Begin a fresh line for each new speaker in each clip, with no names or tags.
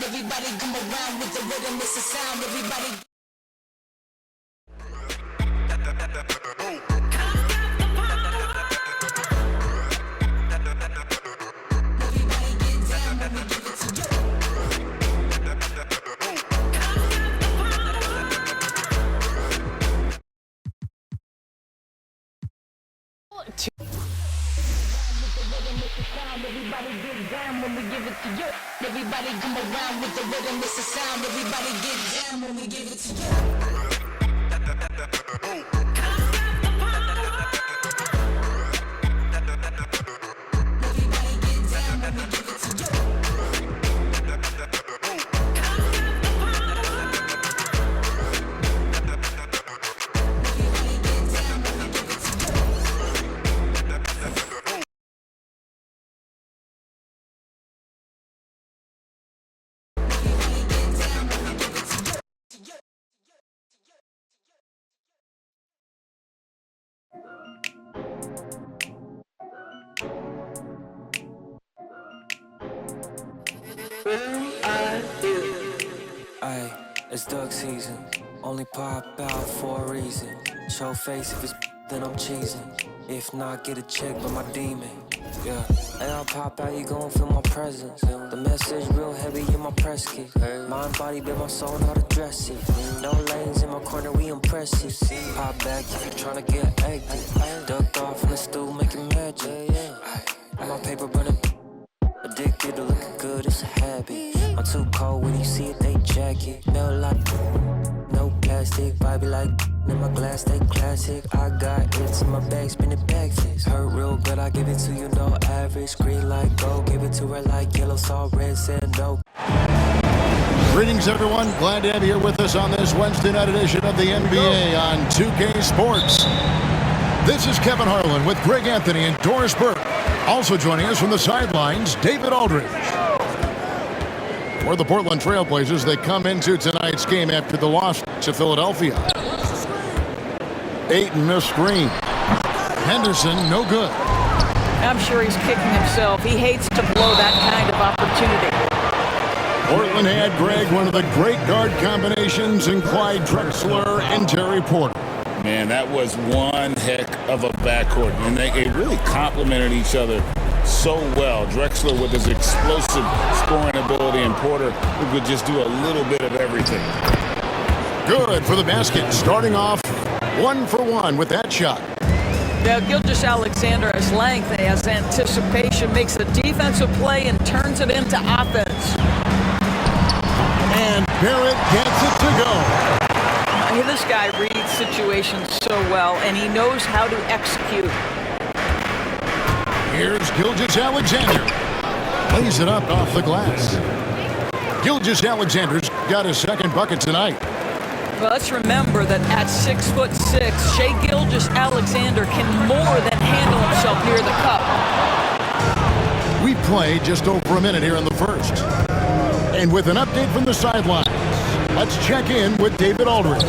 Everybody come around with the rhythm, it's a sound. Everybody. Everybody get down when we give it to you. Everybody come around with the rhythm, it's a sound. Everybody get down when we give it to you.
Aye, it's duck season. Only pop out for a reason. Show face if it's then I'm cheesing. If not, get a check by my demon. Yeah, hey, I'll pop out, you gon' feel my presence. The message real heavy in my press kit. Mind, body, build my soul, how to dress it. No lanes in my corner, we impressive. Pop back if you tryna get active. Ducked off in the stool, making magic. My paper burning. Addicted to looking good, it's a habit. I'm too cold when you see it, they jacket. Melt like no plastic, vibe like in my glass, stay classic. I got it in my bag, spin it back fist. Hurt real good, I give it to you, no average. Green like gold, give it to her like yellow, saw red, said no.
Greetings, everyone. Glad to have you here with us on this Wednesday night edition of the NBA on 2K Sports. This is Kevin Harlan with Greg Anthony and Doris Burke. Also joining us from the sidelines, David Aldridge. For the Portland Trail Blazers, they come into tonight's game after the loss to Philadelphia. Ayton missed screen. Henderson, no good.
I'm sure he's kicking himself. He hates to blow that kind of opportunity.
Portland had, Greg, one of the great guard combinations in Clyde Drexler and Terry Porter.
Man, that was one heck of a backcourt, and they really complemented each other so well. Drexler with his explosive scoring ability, and Porter who could just do a little bit of everything.
Good for the basket, starting off 1 for 1 with that shot.
Now, Gilgeous-Alexander has length, has anticipation, makes a defensive play, and turns it into offense.
And Barrett gets it to go.
This guy reads situations so well, and he knows how to execute.
Here's Gilgeous-Alexander. Lays it up off the glass. Gilgeous-Alexander's got his second bucket tonight.
Well, let's remember that at 6'6", Shai Gilgeous-Alexander can more than handle himself near the cup.
We played just over a minute here in the first. And with an update from the sidelines, let's check in with David Aldridge.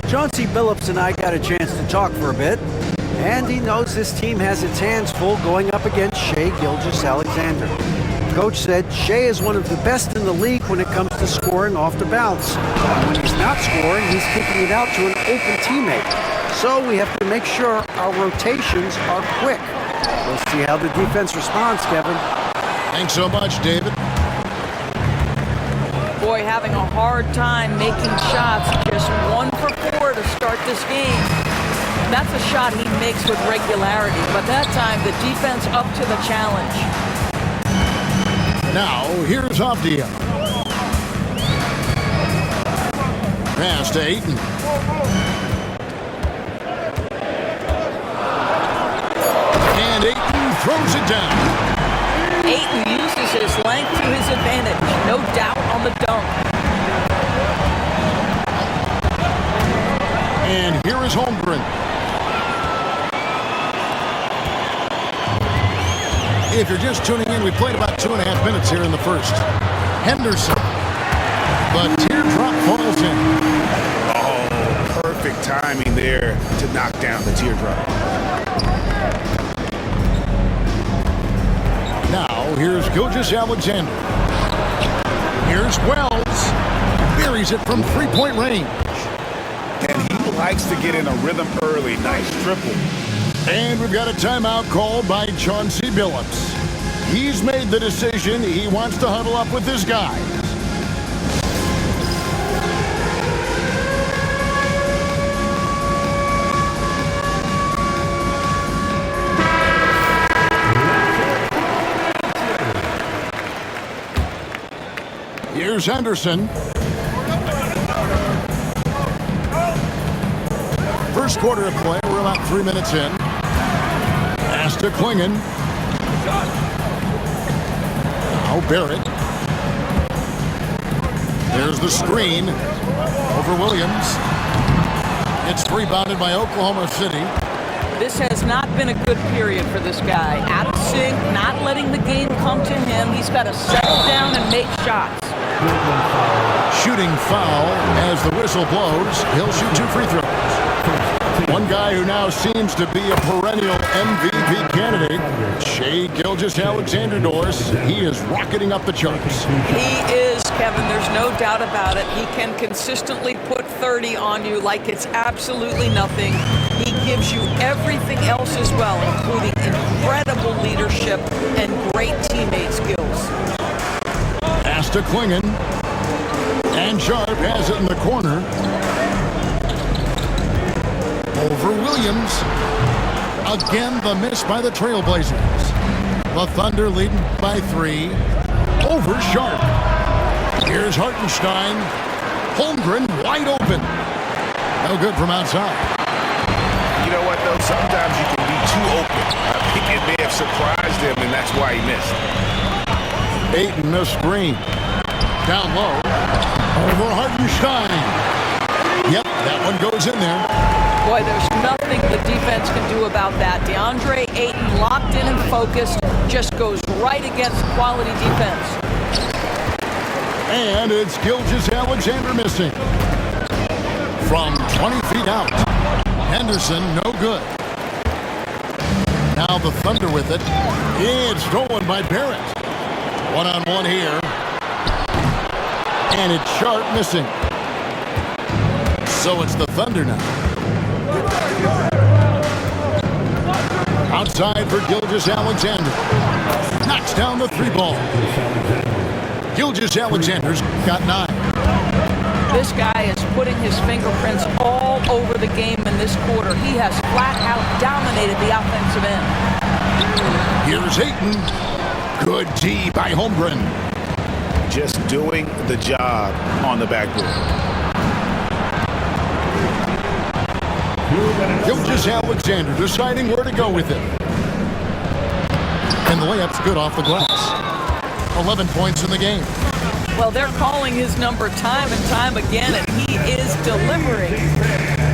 Chauncey Billups and I got a chance to talk for a bit, and he knows this team has its hands full going up against Shai Gilgeous-Alexander. Coach said Shai is one of the best in the league when it comes to scoring off the bounce. And when he's not scoring, he's kicking it out to an open teammate. So we have to make sure our rotations are quick. We'll see how the defense responds, Kevin.
Thanks so much, David.
Boy, having a hard time making shots, just 1 for 4 to start this game. That's a shot he makes with regularity, but that time the defense up to the challenge.
Now, here's Avdia. Pass to Ayton. And Ayton throws it down.
Ayton uses his length to his advantage, no doubt on the dunk.
And here is Holmgren. If you're just tuning in, we played about 2.5 minutes here in the first. Henderson. The teardrop falls in.
Oh, perfect timing there to knock down the teardrop.
Now, here's Gilgeous-Alexander. Here's Wells. Buries it from three-point range.
And he likes to get in a rhythm early. Nice triple.
And we've got a timeout called by Chauncey Billups. He's made the decision he wants to huddle up with his guys. Here's Henderson. First quarter of play, we're about 3 minutes in. Pass to Klingon. Now Barrett. There's the screen over Williams. It's rebounded by Oklahoma City.
This has not been a good period for this guy. Out of sync, not letting the game come to him. He's got to settle down and make shots.
Shooting foul as the whistle blows. He'll shoot 2 free throws. One guy who now seems to be a perennial MVP candidate, Shai Gilgeous-Alexander Doris. He is rocketing up the charts.
He is, Kevin. There's no doubt about it. He can consistently put 30 on you like it's absolutely nothing. He gives you everything else as well, including incredible leadership and great teammate skills.
Pass to Klingon. And Sharp has it in the corner. Over Williams. Again, the miss by the Trailblazers. The Thunder leading by 3. Over Sharp. Here's Hartenstein. Holmgren wide open. No good from outside.
You know what, though? Sometimes you can be too open. I think it may have surprised him, and that's why he missed.
Ayton the screen. Down low. Over Hartenstein. Yep, that one goes in there.
Boy, there's nothing the defense can do about that. DeAndre Ayton, locked in and focused, just goes right against quality defense.
And it's Gilgeous-Alexander missing. From 20 feet out. Henderson, no good. Now the Thunder with it. It's stolen by Barrett. One-on-one here. And it's Sharp missing. So it's the Thunder now. Outside for Gilgeous-Alexander. Knocks down the 3-ball. Gilgeous-Alexander's got 9.
This guy is putting his fingerprints all over the game in this quarter. He has flat out dominated the offensive end.
Here's Ayton. Good D by Holmgren.
Just doing the job on the backboard.
Gilgeous-Alexander deciding where to go with it. And the layup's good off the glass. 11 points in the game.
Well, they're calling his number time and time again, and he is delivering.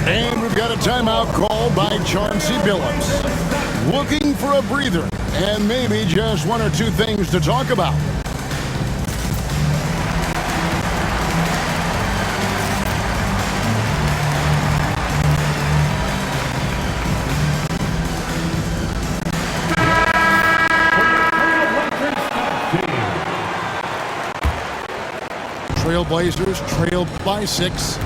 And we've got a timeout called by Chauncey Billups. Looking for a breather and maybe just 1 or 2 things to talk about. Trailblazers trailed by 6.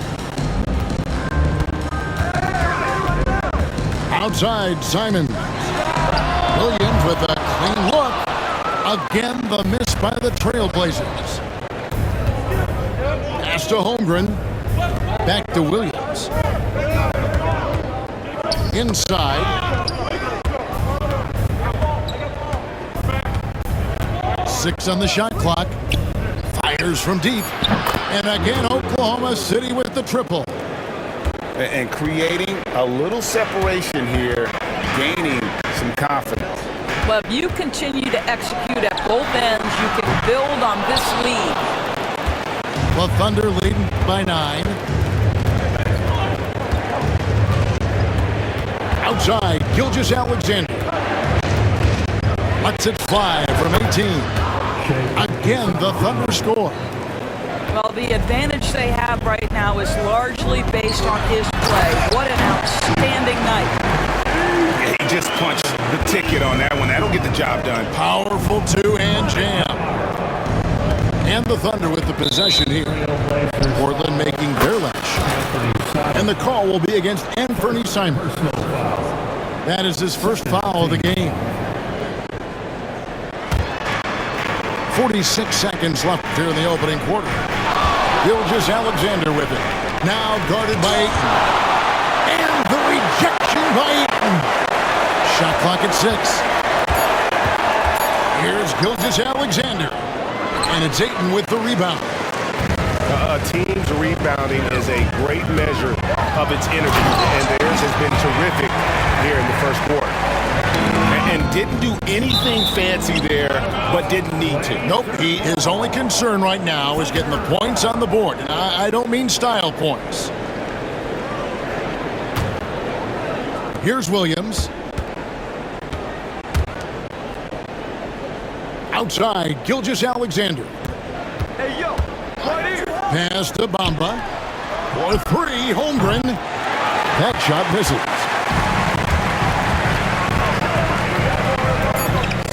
Outside, Simons. Williams with a clean look. Again, the miss by the Trailblazers. Pass to Holmgren. Back to Williams. Inside. 6 on the shot clock. Fires from deep. And again, Oklahoma City with the triple.
And creating a little separation here, gaining some confidence.
Well, if you continue to execute at both ends, you can build on this lead.
The Thunder leading by 9. Outside, Gilgeous-Alexander. Lets it fly from 18. Again, the Thunder score.
Well, the advantage they have right now is largely based on his play. What an outstanding night.
He just punched the ticket on that one. That'll get the job done.
Powerful 2-hand jam. And the Thunder with the possession here. Portland making their lunch. And the call will be against Anthony Simons. That is his first foul of the game. 46 seconds left here in the opening quarter. Gilgeous-Alexander with it. Now guarded by Ayton. And the rejection by Ayton. Shot clock at 6. Here's Gilgeous-Alexander. And it's Ayton with the rebound.
A team's rebounding is a great measure of its energy, and theirs has been terrific here in the first quarter.
And didn't do anything fancy there, but didn't need to.
Nope, his only concern right now is getting the points on the board. And I don't mean style points. Here's Williams. Outside, Gilgeous-Alexander.
Hey, yo, right here.
Pass to Bamba. For 3, Holmgren. That shot misses.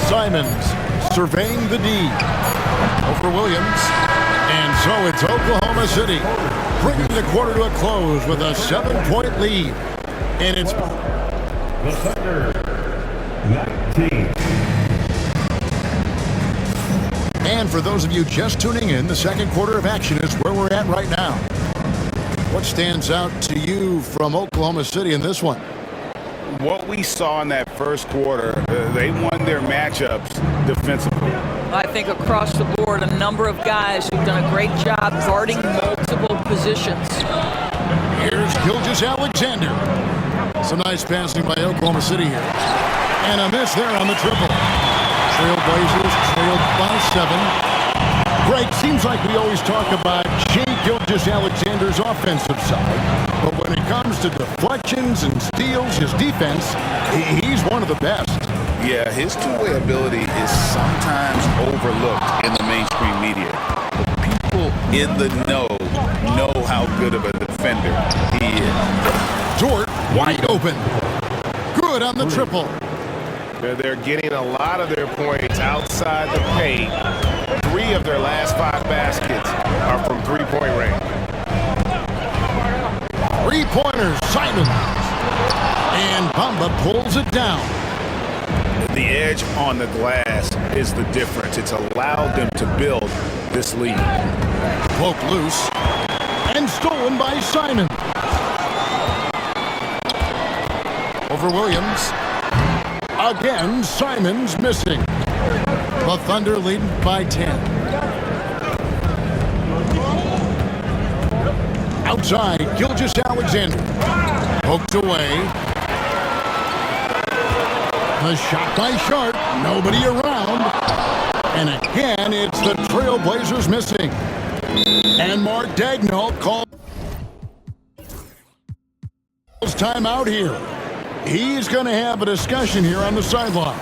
Simons surveying the D. Over Williams. And so it's Oklahoma City bringing the quarter to a close with a 7-point lead. And it's
the Thunder 19.
And for those of you just tuning in, the second quarter of action is where we're at right now. What stands out to you from Oklahoma City in this one?
What we saw in that first quarter, they won their matchups defensively.
I think across the board, a number of guys who've done a great job guarding multiple positions.
Here's Gilgeous-Alexander. Some nice passing by Oklahoma City here. And a miss there on the triple. Trailblazers trailed by 7. Greg, seems like we always talk about Shai Gilgeous-Alexander's offensive side, but when it comes to deflections and steals, his defense, he's one of the best.
Yeah, his two-way ability is sometimes overlooked in the mainstream media. But people in the know how good of a defender he is.
Dort wide open. Good on the triple.
They're getting a lot of their points outside the paint. 3 of their last 5 baskets are from three-point range.
3-pointers, Simons. And Bamba pulls it down.
The edge on the glass is the difference. It's allowed them to build this lead.
Poke loose. And stolen by Simon. Over Williams. Again, Simons missing. The Thunder lead by 10. Outside, Gilgeous-Alexander. Poked away. The shot by Sharp. Nobody around. And again, it's the Trailblazers missing. And Mark Daigneault calls timeout here. He's going to have a discussion here on the sideline.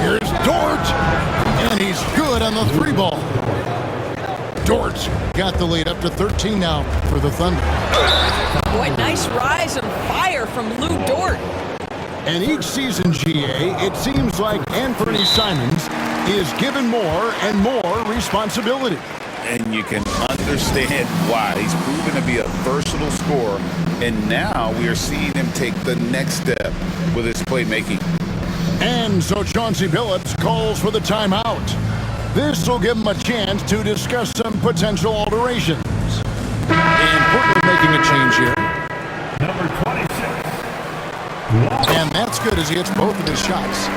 Here's Dort, and he's good on the 3-ball. Dort's got the lead up to 13 now for the Thunder.
Boy, nice rise and fire from Lou Dort.
And each season, GA, it seems like Anthony Simons is given more and more responsibility.
And you can understand why. He's proven to be a versatile scorer, and now we are seeing him take the next step with his playmaking.
And so Chauncey Billups calls for the timeout. This will give him a chance to discuss some potential alterations. And Portland making a change here.
Number 26.
And that's good as he hits both of his shots.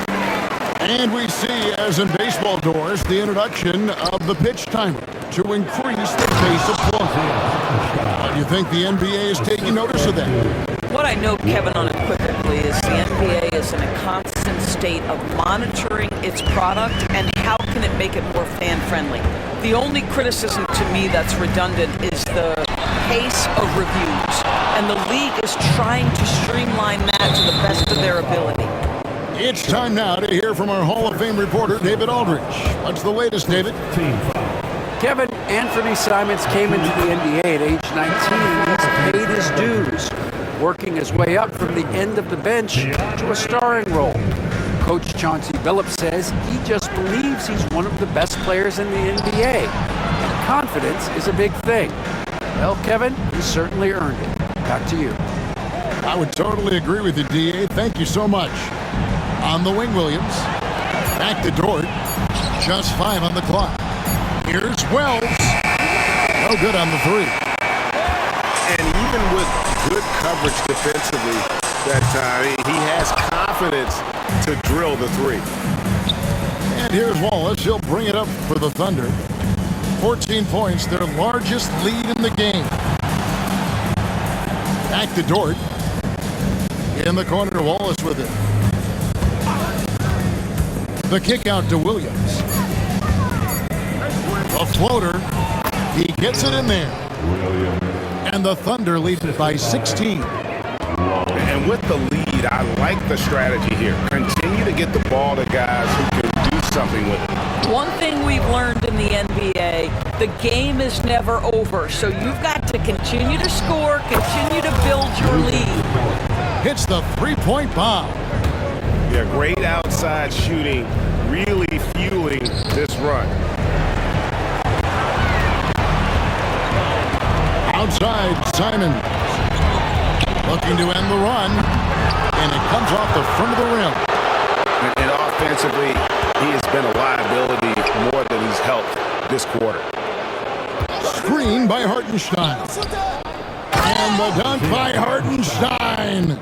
And we see, as in baseball doors, the introduction of the pitch timer to increase the pace of play. Do you think the NBA is taking notice of that?
What I know, Kevin, unequivocally is the NBA is in a constant state of monitoring its product and how can it make it more fan-friendly. The only criticism to me that's redundant is the pace of reviews, and the league is trying to streamline that to the best of their ability.
It's time now to hear from our Hall of Fame reporter, David Aldrich. What's the latest, David?
Kevin, Anthony Simons came into the NBA at age 19. He's paid his dues, working his way up from the end of the bench to a starring role. Coach Chauncey Billups says he just believes he's one of the best players in the NBA. And confidence is a big thing. Well, Kevin, he certainly earned it. Back to you.
I would totally agree with you, D.A. Thank you so much. On the wing, Williams. Back to Dort. Just 5 on the clock. Here's Wells. No good on the 3.
And even with good coverage defensively that time, he has confidence to drill the 3.
And here's Wallace. He'll bring it up for the Thunder. 14 points, their largest lead in the game. Back to Dort. In the corner, Wallace with it. The kick out to Williams. A floater. He gets it in there. And the Thunder lead it by 16.
And with the lead, I like the strategy here. Continue to get the ball to guys who can do something with it.
One thing we've learned in the NBA, the game is never over. So you've got to continue to score, continue to build your lead.
Hits the three-point bomb.
Yeah, great outside shooting, really fueling this run.
Outside, Simon looking to end the run, and it comes off the front of the rim.
And offensively, he has been a liability more than he's helped this quarter.
Screen by Hartenstein. And the dunk by Hartenstein.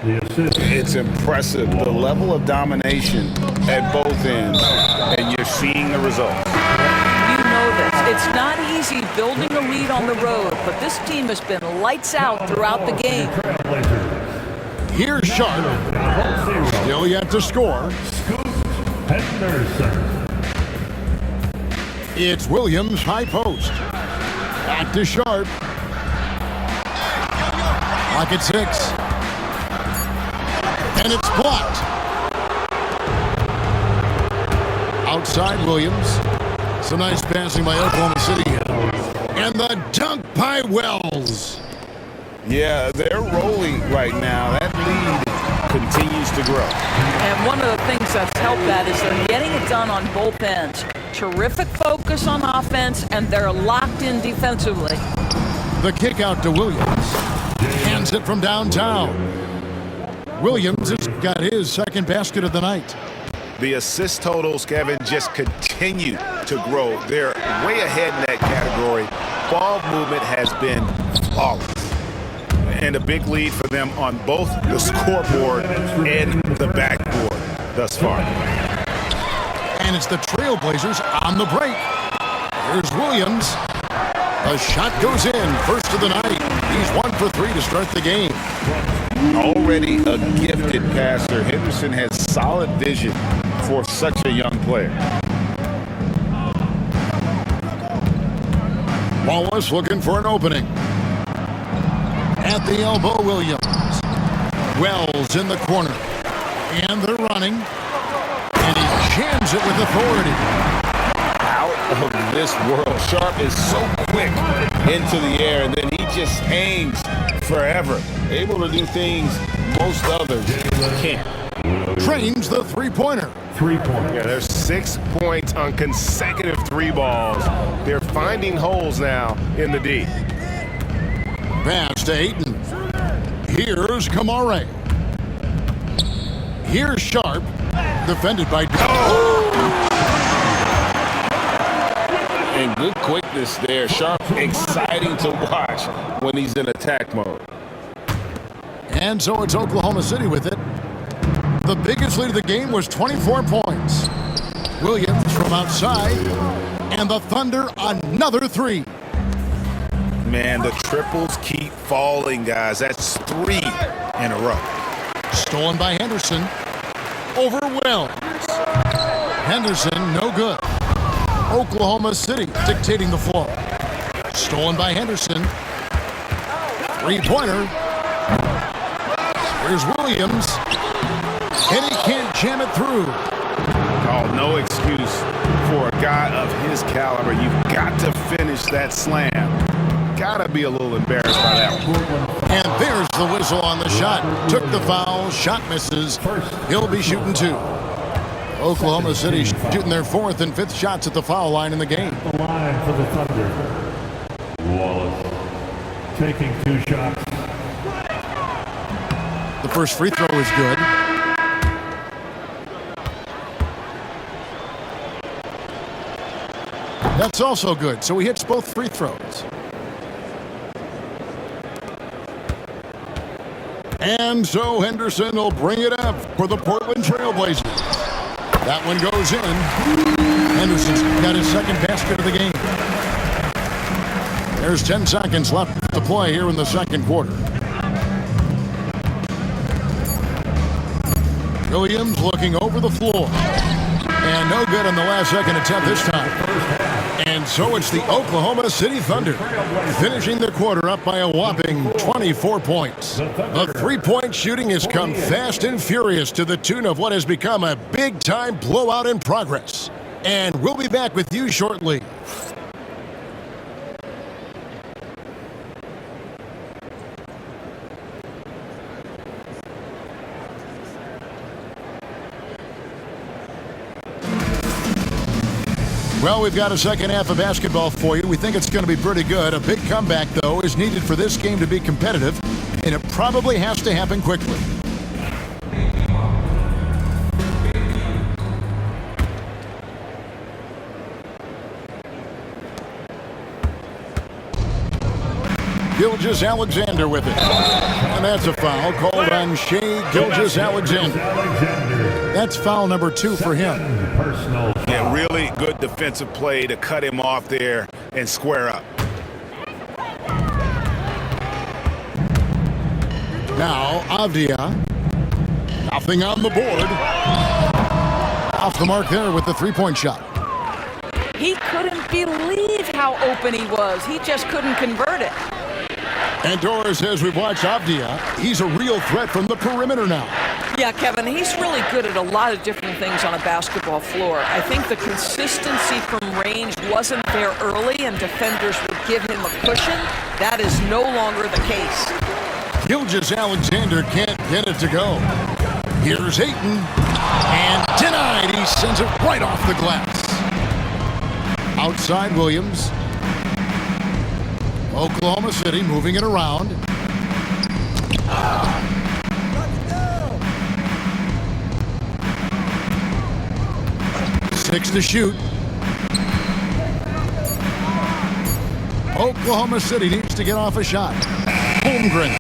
It's impressive, the level of domination at both ends, and you're seeing the results.
You know this. It's not easy building a lead on the road, but this team has been lights out throughout the game.
Here's Sharp. Still yet to score. It's Williams, high post. Back to Sharp. Clock at 6. And it's blocked. Outside Williams. Some nice passing by Oklahoma City. And the dunk by Wells.
Yeah, they're rolling right now. That lead continues to grow.
And one of the things that's helped that is they're getting it done on both ends. Terrific focus on offense, and they're locked in defensively.
The kick out to Williams. Hands it from downtown. Williams has got his second basket of the night.
The assist totals, Kevin, just continue to grow. They're way ahead in that category. Ball movement has been flawless. And a big lead for them on both the scoreboard and the backboard thus far.
And it's the Trailblazers on the break. Here's Williams. The shot goes in, first of the night. He's 1 for 3 to start the game.
Already a gifted passer, Henderson has solid vision for such a young player.
Wallace looking for an opening. At the elbow, Williams. Wells in the corner. And they're running. And he jams it with authority.
Out of this world. Sharp is so quick into the air, and then he just hangs forever. Able to do things most others can't.
Drains the three-pointer.
Yeah, there's 6 points on consecutive 3 balls. They're finding holes now in the D.
Pass to Ayton. Here's Kamare. Here's Sharp. Defended by...
And good quickness there. Sharp, exciting to watch when he's in attack mode.
And so it's Oklahoma City with it. The biggest lead of the game was 24 points. Williams from outside, and the Thunder another three.
Man, the triples keep falling, guys. That's 3 in a row.
Stolen by Henderson. Over Wells. Henderson, no good. Oklahoma City dictating the flow. Stolen by Henderson. Three-pointer. Here's Williams. And he can't jam it through.
Oh, no excuse for a guy of his caliber. You've got to finish that slam. Gotta be a little embarrassed by that one.
And there's the whistle on the shot. Took the foul, shot misses. He'll be shooting 2. Oklahoma City shooting their 4th and 5th shots at the foul line in the game.
The line for the Thunder. Wallace taking 2 shots.
The first free throw is good. That's also good, so he hits both free throws. And so Henderson will bring it up for the Portland Trailblazers. That one goes in. Henderson's got his 2nd basket of the game. There's 10 seconds left to play here in the 2nd quarter. Williams looking over the floor. And no good on the last second attempt this time. And so it's the Oklahoma City Thunder finishing the quarter up by a whopping 24 points. The three-point shooting has come fast and furious to the tune of what has become a big-time blowout in progress. And we'll be back with you shortly. Well, we've got a second half of basketball for you. We think it's going to be pretty good. A big comeback, though, is needed for this game to be competitive, and it probably has to happen quickly. Gilgeous-Alexander with it. And that's a foul called on Shai Gilgeous-Alexander. That's foul number 2 for him.
Yeah, really good defensive play to cut him off there and square up.
Now, Avdia. Nothing on the board. Off the mark there with the three-point shot.
He couldn't believe how open he was. He just couldn't convert it.
And Doris, as we've watched Avdia, he's a real threat from the perimeter now.
Yeah, Kevin, he's really good at a lot of different things on a basketball floor. I think the consistency from range wasn't there early, and defenders would give him a cushion. That is no longer the case.
Gilgeous-Alexander can't get it to go. Here's Ayton, and denied. He sends it right off the glass. Outside Williams. Oklahoma City moving it around. 6 to shoot. Oklahoma City needs to get off a shot. Holmgren.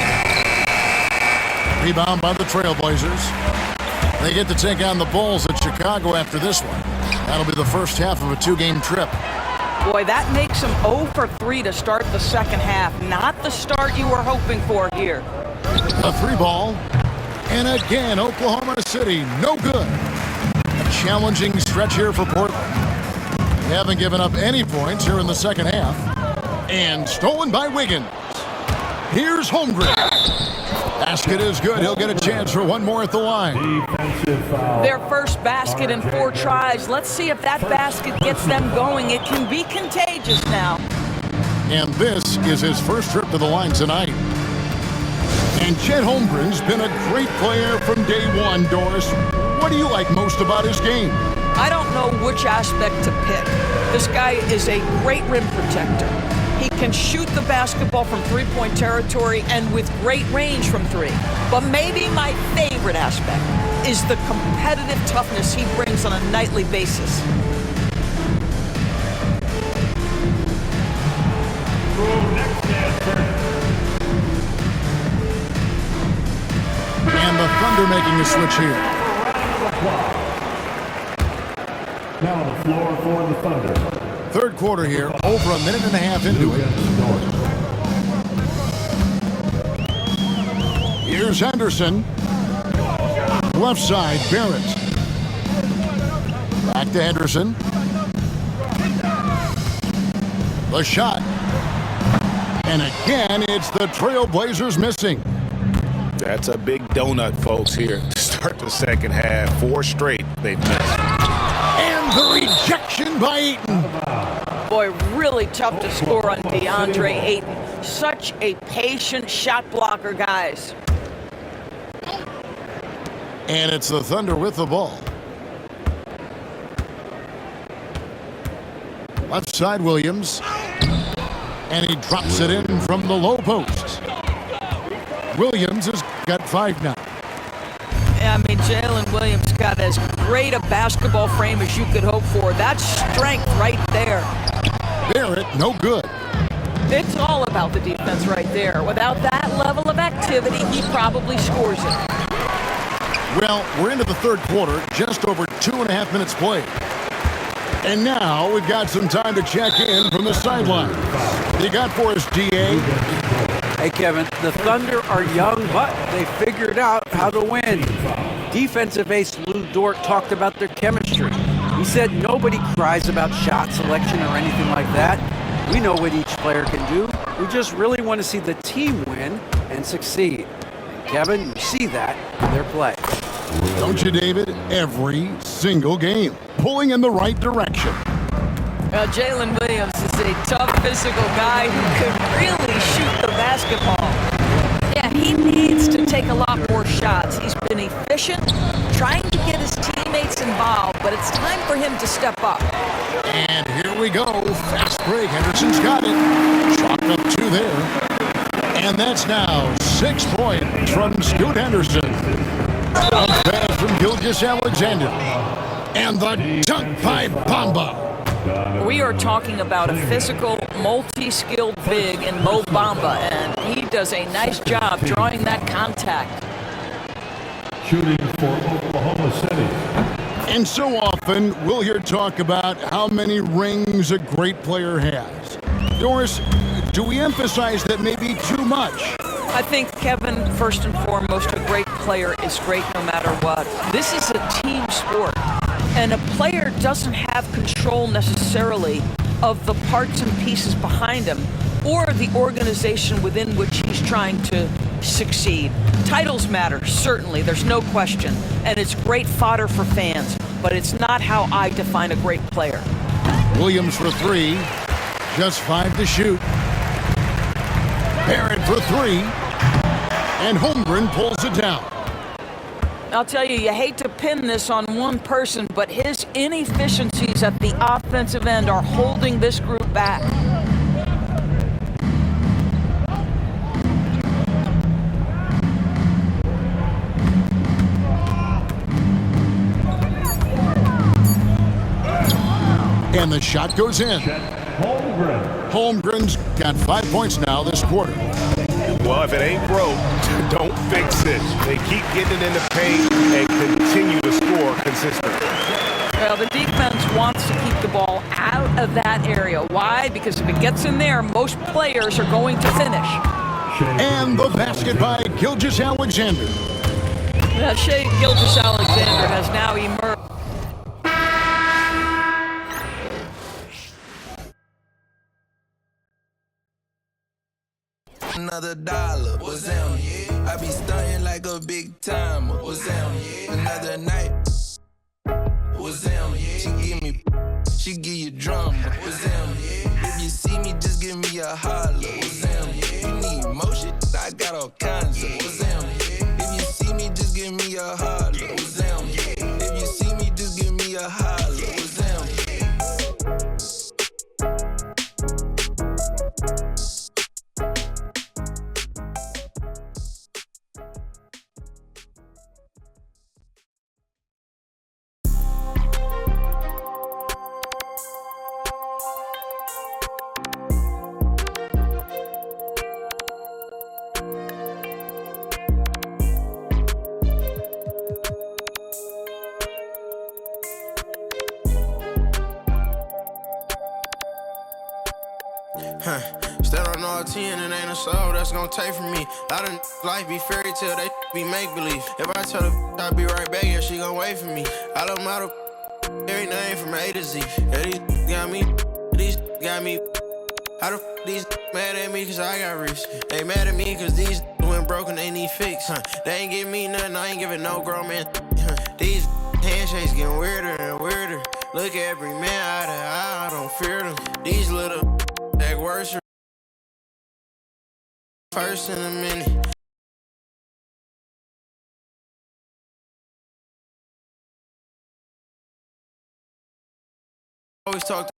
Rebound by the Trailblazers. They get to take on the Bulls at Chicago after this one. That'll be the first half of a 2-game trip.
Boy, that makes him 0 for 3 to start the second half. Not the start you were hoping for here.
A 3-ball. And again, Oklahoma City, no good. A challenging stretch here for Portland. They haven't given up any points here in the second half. And stolen by Wiggins. Here's Holmgren. Basket is good. He'll get a chance for one more at the line.
Their first basket in 4 tries. Let's see if that basket gets them going. It can be contagious now.
And this is his first trip to the line tonight. And Chet Holmgren's been a great player from day one, Doris. What do you like most about his game?
I don't know which aspect to pick. This guy is a great rim protector. He can shoot the basketball from three-point territory and with great range from 3. But maybe my favorite aspect is the competitive toughness he brings on a nightly basis.
And the Thunder making a switch here.
Now on the floor for the Thunder.
Third quarter here, over a minute and a half into it. Here's Henderson. Left side, Barrett. Back to Henderson. The shot. And again, it's the Trailblazers missing.
That's a big donut, folks, here to start the second half. 4 straight they've missed.
And the rejection by Ayton.
Boy, really tough to score on DeAndre Ayton. Such a patient shot blocker, guys.
And it's the Thunder with the ball. Left side, Williams. And he drops it in from the low post. Williams has got 5 now.
Yeah, I mean, Jalen Williams got as great a basketball frame as you could hope for. That's strength right there.
Barrett, no good.
It's all about the defense right there. Without that level of activity, he probably scores it.
Well, we're into the third quarter, just over 2.5 minutes played. And now we've got some time to check in from the sideline. You got for us, DA?
Hey, Kevin, the Thunder are young, but they figured out how to win. Defensive ace Lou Dort talked about their chemistry. He said nobody cries about shot selection or anything like that. We know what each player can do. We just really want to see the team win and succeed. Kevin, you see that in their play.
Don't you, David? Every single game, pulling in the right direction.
Jalen Williams is a tough physical guy who could really shoot the basketball. Yeah, he needs to take a lot more shots. He's been efficient, trying to get his teammates involved, but it's time for him to step up.
And here we go. Fast break. Henderson's got it. Chalked up 2 there. And that's now 6 points from Scoot Henderson. A pass from Gilgeous-Alexander. And the dunk by Bamba.
We are talking about a physical, multi-skilled big in Mo Bamba, and he does a nice job drawing that contact.
Shooting for Oklahoma City.
And so often, we'll hear talk about how many rings a great player has. Doris, do we emphasize that maybe too much?
I think, Kevin, first and foremost, a great player is great no matter what. This is a team sport, and a player doesn't have control necessarily of the parts and pieces behind him or the organization within which he's trying to succeed. Titles matter, certainly, there's no question, and it's great fodder for fans, but it's not how I define a great player.
Williams for 3, just 5 to shoot. Barrett for 3, and Holmgren pulls it down.
I'll tell you, you hate to pin this on one person, but his inefficiencies at the offensive end are holding this group back.
And the shot goes in. Holmgren's got 5 points now this quarter.
Well, if it ain't broke, don't fix it. They keep getting it in the paint and continue to score consistently.
Well, the defense wants to keep the ball out of that area. Why? Because if it gets in there, most players are going to finish.
And the basket by Gilgeous-Alexander.
Shai Gilgeous-Alexander has now emerged.
Another dollar, what's down, yeah? I be stunting like a big timer, what's down, yeah? Another night, what's down, yeah? She give you drama, what's down, yeah? If you see me, just give me a holler, what's down, yeah? You need motion, I got all kinds of, what's down, yeah? If you see me, just give me a holler, what's down, yeah? If you see me, just give me a holler, what's down, yeah? Stand on all 10 and ain't a soul that's gonna take from me. I done life be fairy tale, they be make believe. If I tell her I'll be right back, yeah, she gon' wait for me. I love model every name from A to Z. Yeah, these got me. How the these mad at me cause I got rich? They mad at me cause these went broken, they need fix. They ain't give me nothing, I ain't giving no grown man. These handshakes getting weirder and weirder. Look at every man eye to eye, I don't fear them. These little that worse first in a minute. Always talk